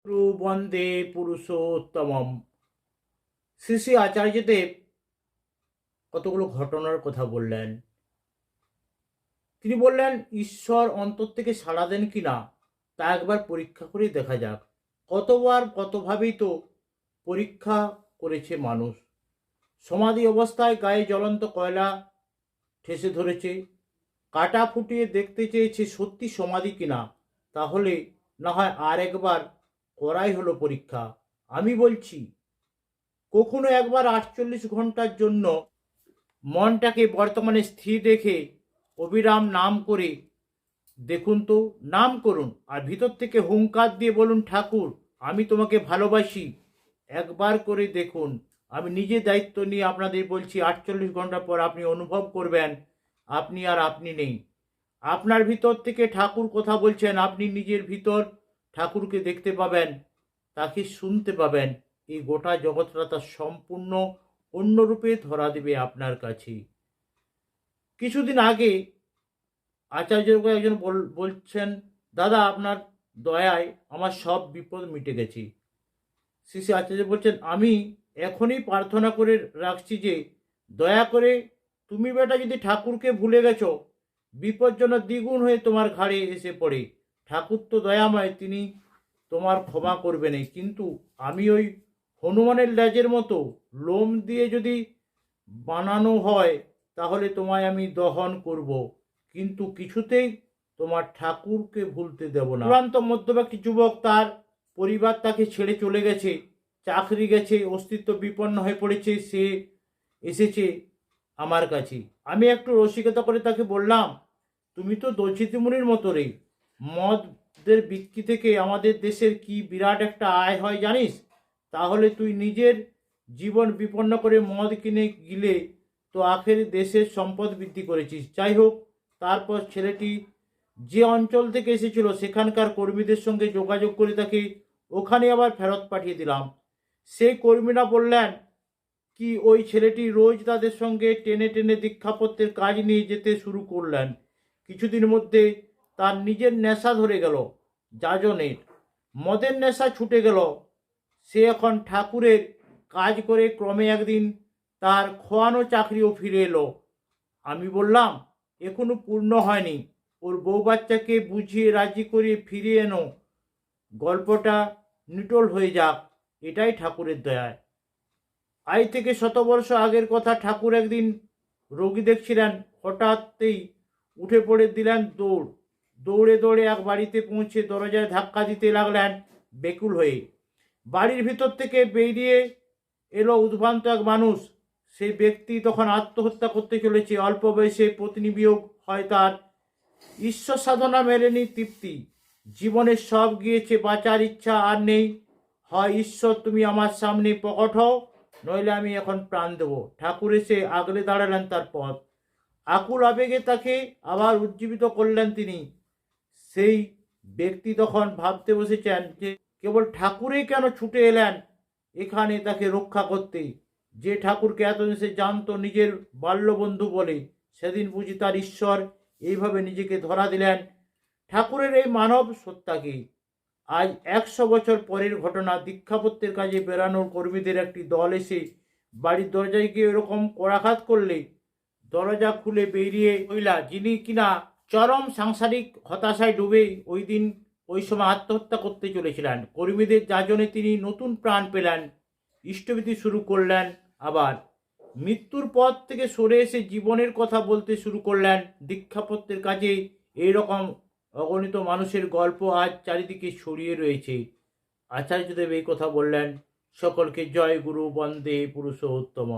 গুরু বন্দে পুরুষোত্তমম। শ্রী শ্রী আচার্যদেব কতগুলো ঘটনার কথা বললেন। তিনি বললেন, ঈশ্বর অন্তর থেকে সাড়া দেন কিনা তা একবার পরীক্ষা করে দেখা যাক। কতবার কতভাবেই তো পরীক্ষা করেছে মানুষ। সমাধি অবস্থায় গায়ে জ্বলন্ত কয়লা ঠেসে ধরেছে, কাটা ফুটিয়ে দেখতে চেয়েছে সত্যি সমাধি কিনা। তাহলে না হয় আর একবার করাই হলো পরীক্ষা। আমি বলছি, কখনো একবার 48 ঘন্টার জন্য মনটাকে বর্তমানে স্থির রেখে অবিরাম নাম করে দেখুন তো। নাম করুন আর ভিতর থেকে হুঙ্কার দিয়ে বলুন, ঠাকুর আমি তোমাকে ভালোবাসি। একবার করে দেখুন। আমি নিজে দায়িত্ব নিয়ে আপনাদের বলছি, 48 ঘন্টা পর আপনি অনুভব করবেন আপনি আর আপনি নেই। আপনার ভিতর থেকে ঠাকুর কথা বলছেন। আপনি নিজের ভিতর ঠাকুরকে দেখতে পাবেন, তাকে শুনতে পাবেন। এই গোটা জগৎটা তার সম্পূর্ণ অন্য রূপে ধরা দেবে আপনার কাছে। কিছুদিন আগে আচার্যকে একজন বলছেন, দাদা আপনার দয়ায় আমার সব বিপদ মিটে গেছে। শ্রী শ্রী আচার্য বলছেন, আমি এখনই প্রার্থনা করে রাখছি যে দয়া করে তুমি বেটা যদি ঠাকুরকে ভুলে গেছো, বিপদ যেন দ্বিগুণ হয়ে তোমার ঘাড়ে এসে পড়ে। ঠাকুর তো দয়াময়, তিনি তোমার ক্ষমা করবেন। কিন্তু আমি ওই হনুমানের লেজের মতো লোম দিয়ে যদি বানানো হয় তাহলে তোমায় আমি দহন করব, কিন্তু কিছুতেই তোমার ঠাকুরকে ভুলতে দেব না। চূড়ান্ত মধ্যবিত্ত যুবক, তার পরিবার তাকে ছেড়ে চলে গেছে, চাকরি গেছে, অস্তিত্ব বিপন্ন হয়ে পড়েছে। সে এসেছে আমার কাছে। আমি একটু রসিকতা করে তাকে বললাম, তুমি তো দর্জিতিমুনির মতো রে। মদের বিক্রি থেকে আমাদের দেশের কি বিরাট একটা আয় হয় জানিস? তাহলে তুই নিজের জীবন বিপন্ন করে মদ কিনে গিলে তো আখের দেশের সম্পদ বৃদ্ধি করেছিস। যাই হোক, তারপর ছেলেটি যে অঞ্চল থেকে এসেছিল সেখানকার কর্মীদের সঙ্গে যোগাযোগ করে তাকে ওখানে আবার ফেরত পাঠিয়ে দিলাম। সেই কর্মীরা বললেন কি, ওই ছেলেটি রোজ তাদের সঙ্গে টেনে টেনে দীক্ষাপত্রের কাজ নিয়ে যেতে শুরু করলেন। কিছুদিন মধ্যে তার নিজের নেশা ধরে গেল, যাজনের মদের নেশা ছুটে গেল। সে এখন ঠাকুরের কাজ করে ক্রমে একদিন তার খোয়ানো চাকরিও ফিরে এলো। আমি বললাম, এখনো পূর্ণ হয়নি, ওর বউ বাচ্চাকে বুঝিয়ে রাজি করিয়ে ফিরিয়ে এনো, গল্পটা নিটোল হয়ে যাক। এটাই ঠাকুরের দয়ায়। আজ থেকে শতবর্ষ আগের কথা। ঠাকুর একদিন রোগী দেখছিলেন, হঠাৎই উঠে পড়ে দিলেন দৌড়। দৌড়ে দৌড়ে এক বাড়িতে পৌঁছে দরজায় ধাক্কা দিতে লাগলেন বেকুল হয়ে। বাড়ির ভিতর থেকে বেরিয়ে এলো উদ্ভ্রান্ত এক মানুষ। সেই ব্যক্তি তখন আত্মহত্যা করতে চলেছে। অল্প বয়সে পত্নী বিয়োগ হয় তার, ঈশ্বর সাধনা মেলেনি তৃপ্তি, জীবনের সব গিয়েছে, বাঁচার ইচ্ছা আর নেই। হয় ঈশ্বর তুমি আমার সামনে প্রকট হও, নইলে আমি এখন প্রাণ দেব। ঠাকুর এসে আগলে দাঁড়ালেন তার পথ। আকুল আবেগে তাকে আবার উজ্জীবিত করলেন তিনি। সেই ব্যক্তি তখন ভাবতে বসেছেন যে কেবল ঠাকুরই কেন ছুটে এলেন এখানে তাকে রক্ষা করতে। যে ঠাকুরকে এতদিন সে জানতো নিজের বাল্যবন্ধু বলে, সেদিন বুঝি তার ঈশ্বর এইভাবে নিজেকে ধরা দিলেন। ঠাকুরের এই মানব সত্তাকে আজ 100 বছর পরের ঘটনা। দীক্ষাপত্রের কাজে বেরানোর কর্মীদের একটি দল এসে বাড়ির দরজায় গিয়ে এরকম করাঘাত করলে দরজা খুলে বেরিয়ে মহিলা, যিনি কিনা চরম সাংসারিক হতাশায় ডুবে ওই দিন ওই সময় আত্মহত্যা করতে চলেছিলেন। কর্মীদের যাজনে তিনি নতুন প্রাণ পেলেন, ইষ্টবিধি শুরু করলেন। আবার মৃত্যুর পথ থেকে সরে এসে জীবনের কথা বলতে শুরু করলেন। দীক্ষাপত্রের কাজে এইরকম অগণিত মানুষের গল্প আজ চারিদিকে ছড়িয়ে রয়েছে। আচার্যদেব এই কথা বললেন। সকলকে জয় গুরু বন্দে পুরুষোত্তম।